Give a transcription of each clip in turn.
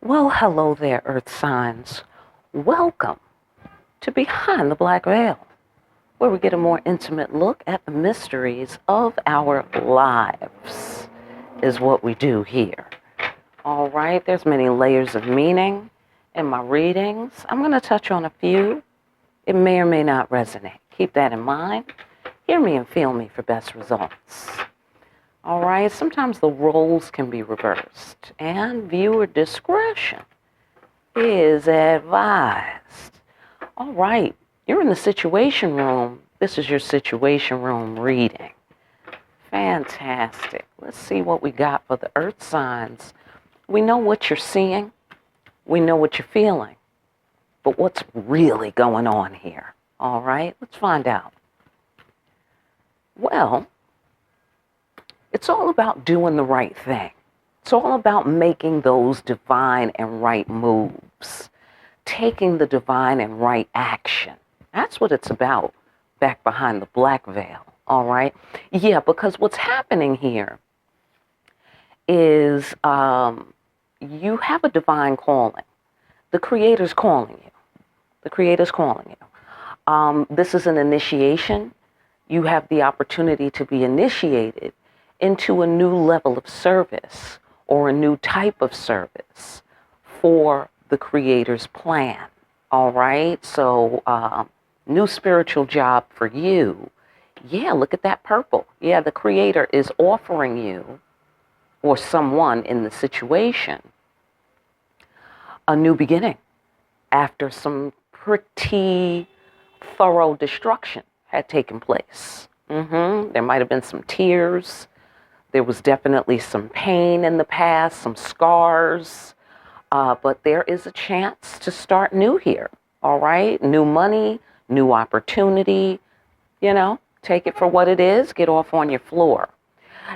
Well, hello there, Earth signs. Welcome to Behind the Black Veil, where we get a more intimate look at the mysteries of our lives, is what we do here. All right, there's many layers of meaning in my readings. I'm going to touch on a few. It may or may not resonate. Keep that in mind. Hear me and feel me for best results. All right, sometimes the roles can be reversed, and viewer discretion is advised. All right, you're in the situation room. This is your situation room reading. Fantastic. Let's see what we got for the earth signs. We know what you're seeing. We know what you're feeling. But what's really going on here? All right, let's find out. Well, it's all about doing the right thing. It's all about making those divine and right moves, taking the divine and right action. That's what it's about back behind the black veil, all right? Yeah, because what's happening here is you have a divine calling. The Creator's calling you. The Creator's calling you. This is an initiation. You have the opportunity to be initiated into a new level of service or a new type of service for the Creator's plan. All right. So, new spiritual job for you. Yeah, look at that purple. Yeah, the Creator is offering you or someone in the situation a new beginning after some pretty thorough destruction had taken place. There might have been some tears. There was definitely some pain in the past, some scars, but there is a chance to start new here, all right? New money, new opportunity, take it for what it is, get off on your floor.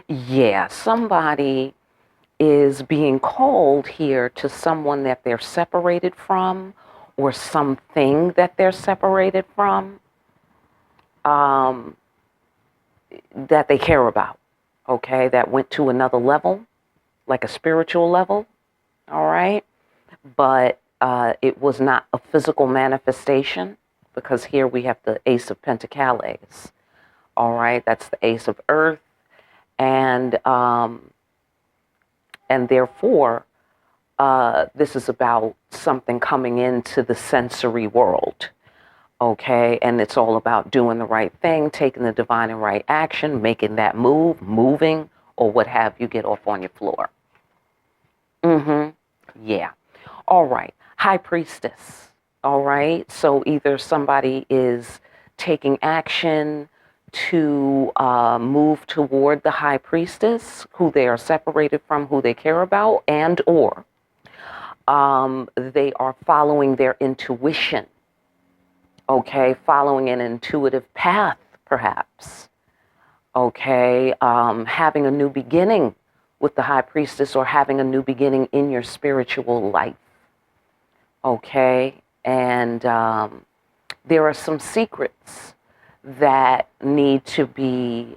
Yeah, somebody is being called here to someone that they're separated from or something that they're separated from that they care about. Okay, that went to another level, like a spiritual level, all right? But it was not a physical manifestation because here we have the Ace of Pentacles, all right? That's the Ace of Earth, and therefore, this is about something coming into the sensory world. Okay, and it's all about doing the right thing, taking the divine and right action, making that move, moving, or what have you, get off on your floor. Yeah. All right. High Priestess. All right. So either somebody is taking action to move toward the High Priestess, who they are separated from, who they care about, and or they are following their intuition. Okay, following an intuitive path, perhaps. Okay, having a new beginning with the High Priestess or having a new beginning in your spiritual life. Okay, and there are some secrets that need to be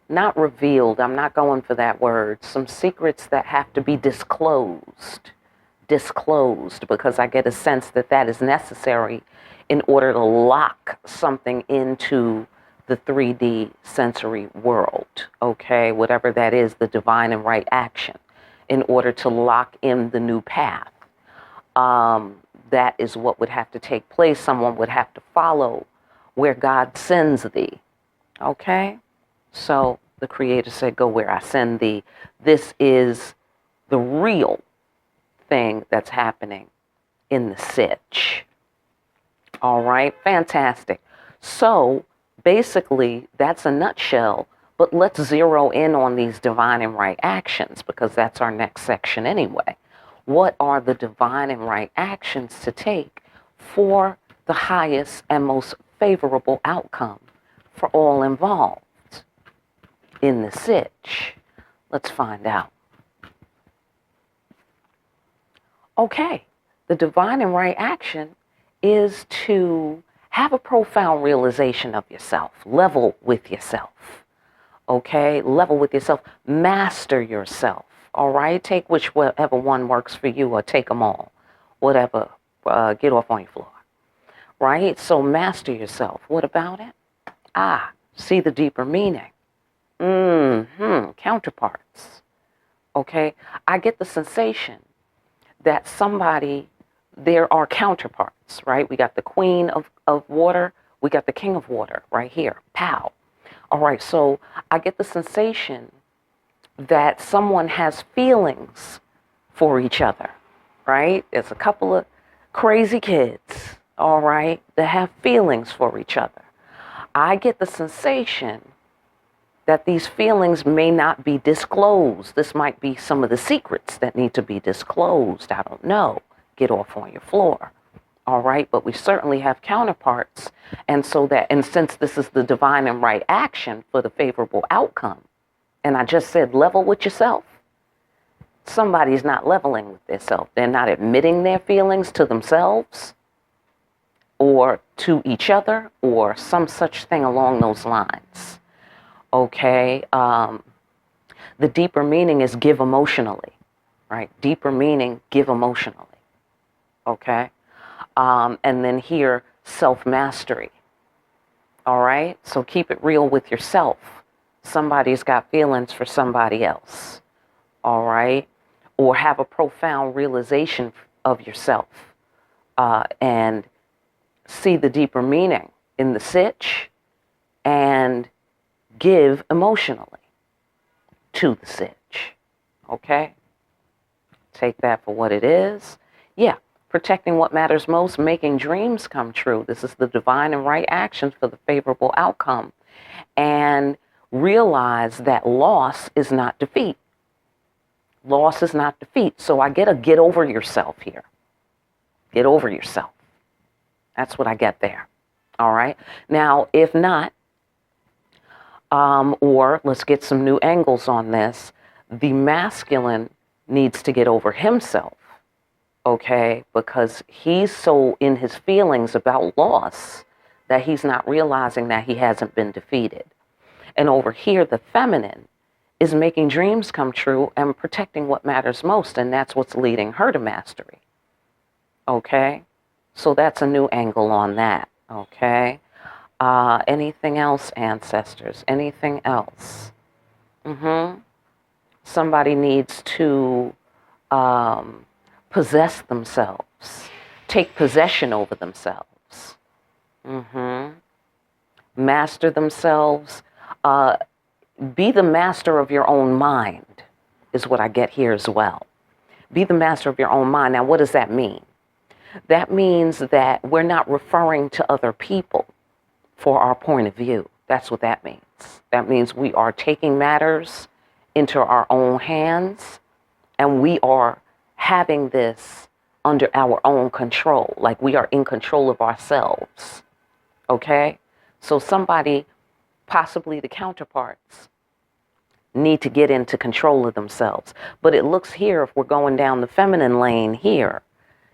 not revealed. I'm not going for that word. Some secrets that have to be disclosed because I get a sense that that is necessary in order to lock something into the 3D sensory world, okay? Whatever that is, the divine and right action, in order to lock in the new path. That is what would have to take place. Someone would have to follow where God sends thee, okay? So the Creator said, go where I send thee. This is the real thing that's happening in the Sitch. All right, fantastic. So basically, that's a nutshell, but let's zero in on these divine and right actions because that's our next section anyway. What are the divine and right actions to take for the highest and most favorable outcome for all involved in the Sitch? Let's find out. Okay, the divine and right action is to have a profound realization of yourself, level with yourself. Okay, level with yourself, master yourself. All right, take whichever one works for you, or take them all, whatever. Get off on your floor. Right, so master yourself. What about it? See the deeper meaning. Counterparts. Okay, I get the sensation that there are counterparts, right? We got the queen of water, we got the king of water right here. Pow. All right, so I get the sensation that someone has feelings for each other, right? There's a couple of crazy kids, all right, that have feelings for each other. I get the sensation that these feelings may not be disclosed. This might be some of the secrets that need to be disclosed. I don't know. Get off on your floor. All right, but we certainly have counterparts. And since this is the divine and right action for the favorable outcome, and I just said level with yourself, somebody's not leveling with themselves. They're not admitting their feelings to themselves or to each other or some such thing along those lines. Okay, the deeper meaning is give emotionally, right? Deeper meaning, give emotionally. Okay, and then here, self-mastery. All right, so keep it real with yourself. Somebody's got feelings for somebody else. All right, or have a profound realization of yourself and see the deeper meaning in the sitch and give emotionally to the sitch. Okay? Take that for what it is. Yeah, protecting what matters most, making dreams come true. This is the divine and right actions for the favorable outcome. And realize that loss is not defeat. Loss is not defeat. So I get a get over yourself here. Get over yourself. That's what I get there. All right? Now, if not, or let's get some new angles on this. The masculine needs to get over himself, okay? Because he's so in his feelings about loss that he's not realizing that he hasn't been defeated. And over here, the feminine is making dreams come true and protecting what matters most, and that's what's leading her to mastery, okay? So that's a new angle on that, okay? Anything else, ancestors? Anything else? Somebody needs to possess themselves, take possession over themselves. Master themselves. Be the master of your own mind is what I get here as well. Be the master of your own mind. Now, what does that mean? That means that we're not referring to other people for our point of view. That's what that means. That means we are taking matters into our own hands and we are having this under our own control, like we are in control of ourselves. Okay? So somebody, possibly the counterparts, need to get into control of themselves. But it looks here, if we're going down the feminine lane here,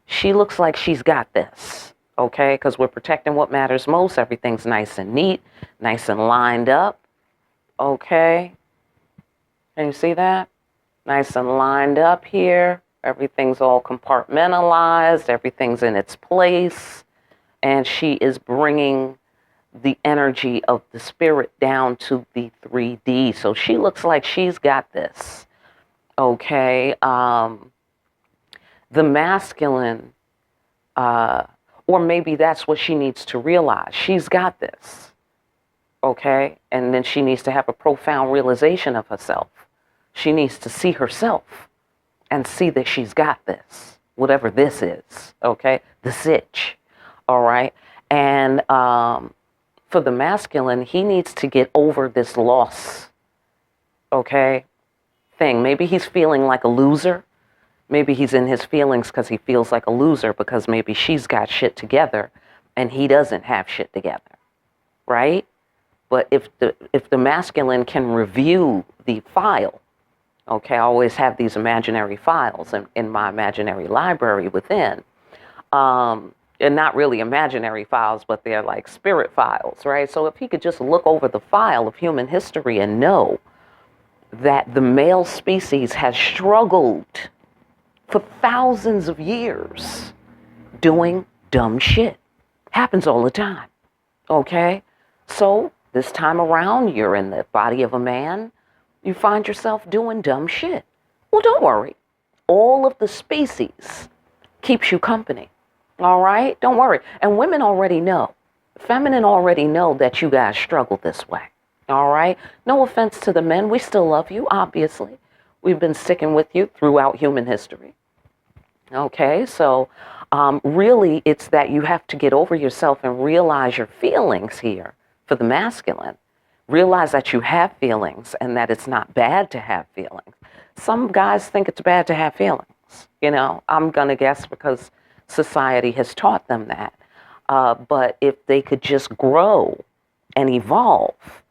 she looks like she's got this. Okay, because we're protecting what matters most. Everything's nice and neat, nice and lined up. Okay, can you see that? Nice and lined up here. Everything's all compartmentalized. Everything's in its place. And she is bringing the energy of the spirit down to the 3D. So she looks like she's got this. Okay, the masculine, or maybe that's what she needs to realize. She's got this, okay? And then she needs to have a profound realization of herself. She needs to see herself and see that she's got this, whatever this is, okay? The sitch, all right? And for the masculine, he needs to get over this loss, okay, thing. Maybe he's feeling like a loser. Maybe he's in his feelings because he feels like a loser because maybe she's got shit together and he doesn't have shit together, right? But if the masculine can review the file, okay, I always have these imaginary files in my imaginary library within. and not really imaginary files, but they're like spirit files, right? So if he could just look over the file of human history and know that the male species has struggled for thousands of years doing dumb shit. Happens all the time, okay? So this time around, you're in the body of a man, you find yourself doing dumb shit. Well, don't worry. All of the species keeps you company, all right? Don't worry. And women already know. Feminine already know that you guys struggle this way, all right? No offense to the men. We still love you, obviously. We've been sticking with you throughout human history. Okay, so really it's that you have to get over yourself and realize your feelings here for the masculine. Realize that you have feelings and that it's not bad to have feelings. Some guys think it's bad to have feelings. You know, I'm going to guess because society has taught them that. But if they could just grow and evolve,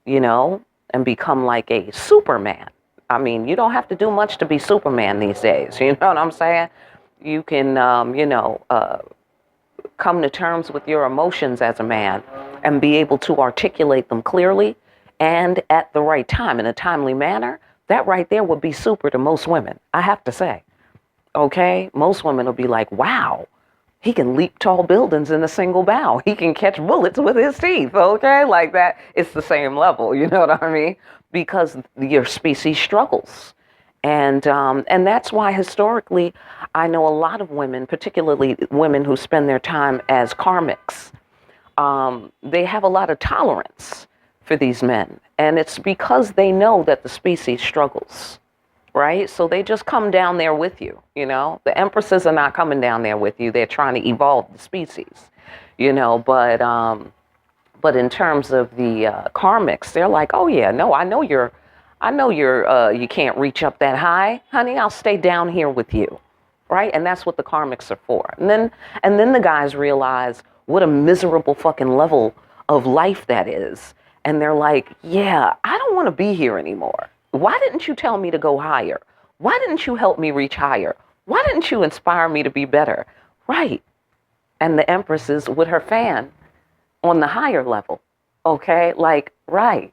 you know, and become like a Superman. I mean, you don't have to do much to be Superman these days. You know what I'm saying? You can, come to terms with your emotions as a man and be able to articulate them clearly and at the right time in a timely manner. That right there would be super to most women, I have to say. Okay? Most women will be like, wow, he can leap tall buildings in a single bound. He can catch bullets with his teeth. Okay? Like that. It's the same level. You know what I mean? Because your species struggles. And that's why historically, I know a lot of women, particularly women who spend their time as karmics, they have a lot of tolerance for these men. And it's because they know that the species struggles, right? So they just come down there with you, you know. The empresses are not coming down there with you. They're trying to evolve the species, you know. But in terms of the karmics, they're like, oh, yeah, no, I know you can't reach up that high, honey. I'll stay down here with you, right? And that's what the karmics are for. And then the guys realize what a miserable fucking level of life that is. And they're like, yeah, I don't want to be here anymore. Why didn't you tell me to go higher? Why didn't you help me reach higher? Why didn't you inspire me to be better? Right. And the empress is with her fan on the higher level. Okay. Like, right.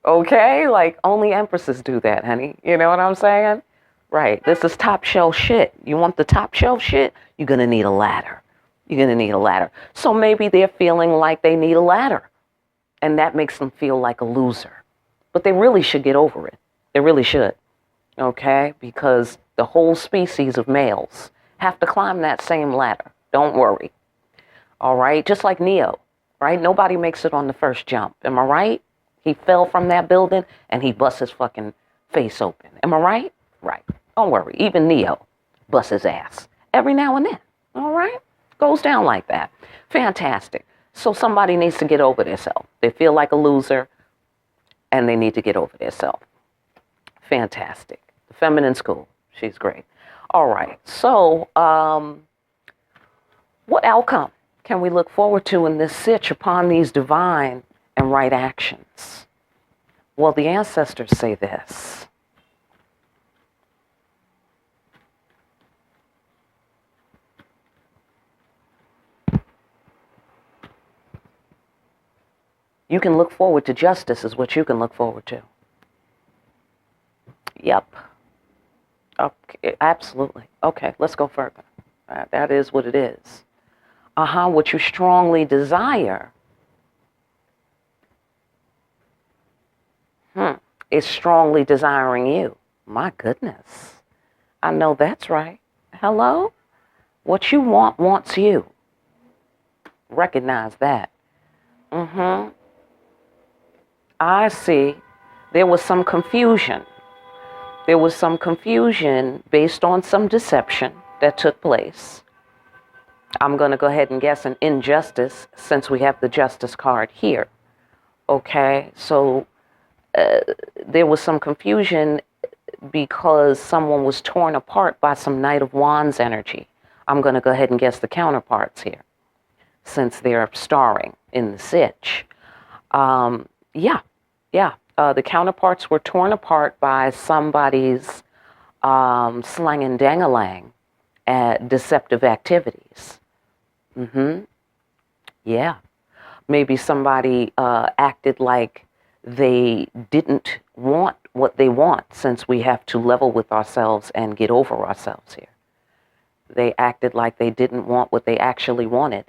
Okay, like only empresses do that, honey. You know what I'm saying? Right. This is top shelf shit. You want the top shelf shit? You're going to need a ladder. You're going to need a ladder. So maybe they're feeling like they need a ladder. And that makes them feel like a loser. But they really should get over it. They really should. Okay? Because the whole species of males have to climb that same ladder. Don't worry. All right? Just like Neo. Right? Nobody makes it on the first jump. Am I right? He fell from that building and he bust his fucking face open. Am I right? Right. Don't worry. Even Neo busts his ass every now and then. All right? Goes down like that. Fantastic. So somebody needs to get over themselves. They feel like a loser and they need to get over themselves. Fantastic. The feminine school. She's great. All right. So what outcome can we look forward to in this sitch upon these divine and right actions? Well, the ancestors say this. You can look forward to justice is what you can look forward to. Yep. Okay, absolutely. Okay, let's go further. That is what it is. What you strongly desire is strongly desiring you. My goodness. I know that's right. Hello? What you want wants you. Recognize that. I see. There was some confusion. There was some confusion based on some deception that took place. I'm going to go ahead and guess an injustice since we have the justice card here. Okay, so there was some confusion because someone was torn apart by some Knight of Wands energy. I'm going to go ahead and guess the counterparts here since they're starring in the sitch. The counterparts were torn apart by somebody's slang and dang-a-lang deceptive activities. Yeah. Maybe somebody acted like they didn't want what they want, since we have to level with ourselves and get over ourselves here. They acted like they didn't want what they actually wanted,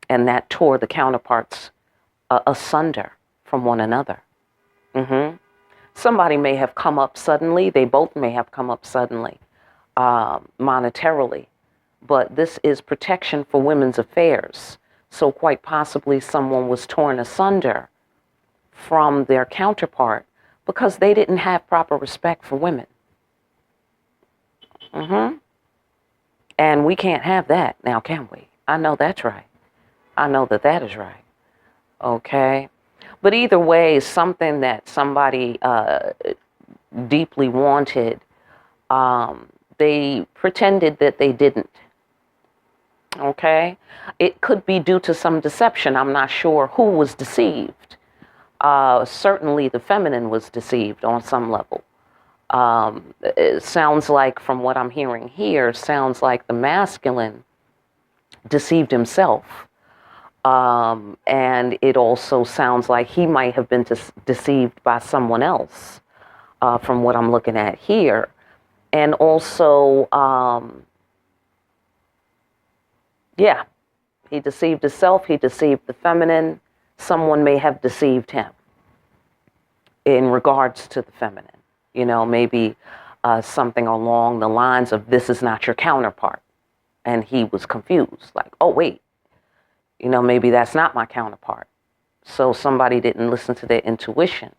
and that tore the counterparts asunder from one another. Somebody may have come up suddenly. They both may have come up suddenly, monetarily. But this is protection for women's affairs. So quite possibly someone was torn asunder from their counterpart because they didn't have proper respect for women. And we can't have that now, can we? I know that's right. I know that that is right. Okay. But either way, something that somebody deeply wanted, they pretended that they didn't. Okay. It could be due to some deception. I'm not sure who was deceived. Certainly the feminine was deceived on some level. It sounds like, from what I'm hearing here, sounds like the masculine deceived himself. And it also sounds like he might have been deceived by someone else, from what I'm looking at here. And also, yeah, he deceived himself, he deceived the feminine. Someone may have deceived him in regards to the feminine. You know, maybe something along the lines of, this is not your counterpart. And he was confused, like, oh, wait, you know, maybe that's not my counterpart. So somebody didn't listen to their intuition,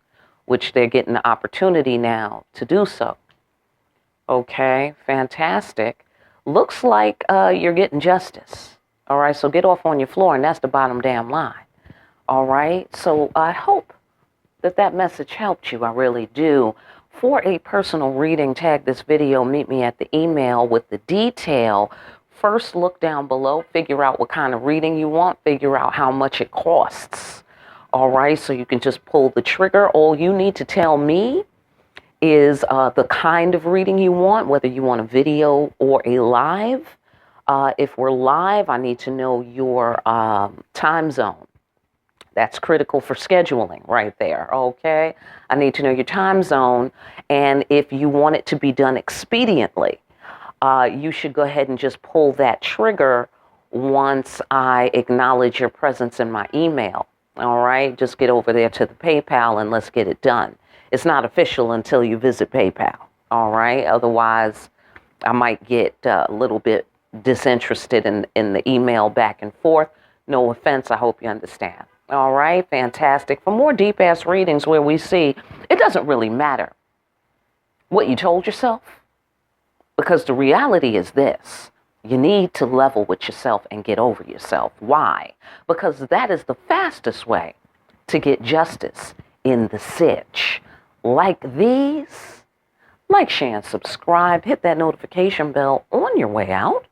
which they're getting the opportunity now to do so. Okay, fantastic. Looks like you're getting justice. All right, so get off on your floor, and that's the bottom damn line. All right, so I hope that that message helped you. I really do. For a personal reading, tag this video, meet me at the email with the detail. First, look down below, figure out what kind of reading you want, figure out how much it costs. All right, so you can just pull the trigger. All you need to tell me is the kind of reading you want, whether you want a video or a live. If we're live, I need to know your time zone. That's critical for scheduling right there, okay? I need to know your time zone, and if you want it to be done expediently, you should go ahead and just pull that trigger once I acknowledge your presence in my email, all right? Just get over there to the PayPal and let's get it done. It's not official until you visit PayPal, all right? Otherwise, I might get a little bit disinterested in the email back and forth. No offense, I hope you understand. All right, fantastic. For more deep-ass readings where we see it doesn't really matter what you told yourself, because the reality is this: you need to level with yourself and get over yourself. Why? Because that is the fastest way to get justice in the Sitch. Like these, like, share, and subscribe. Hit that notification bell on your way out.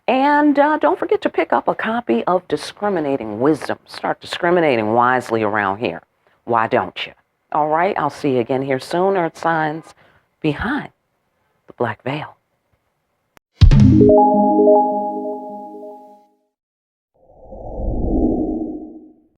And don't forget to pick up a copy of Discriminating Wisdom. Start discriminating wisely around here. Why don't you? All right, I'll see you again here soon. Earth signs behind the black veil.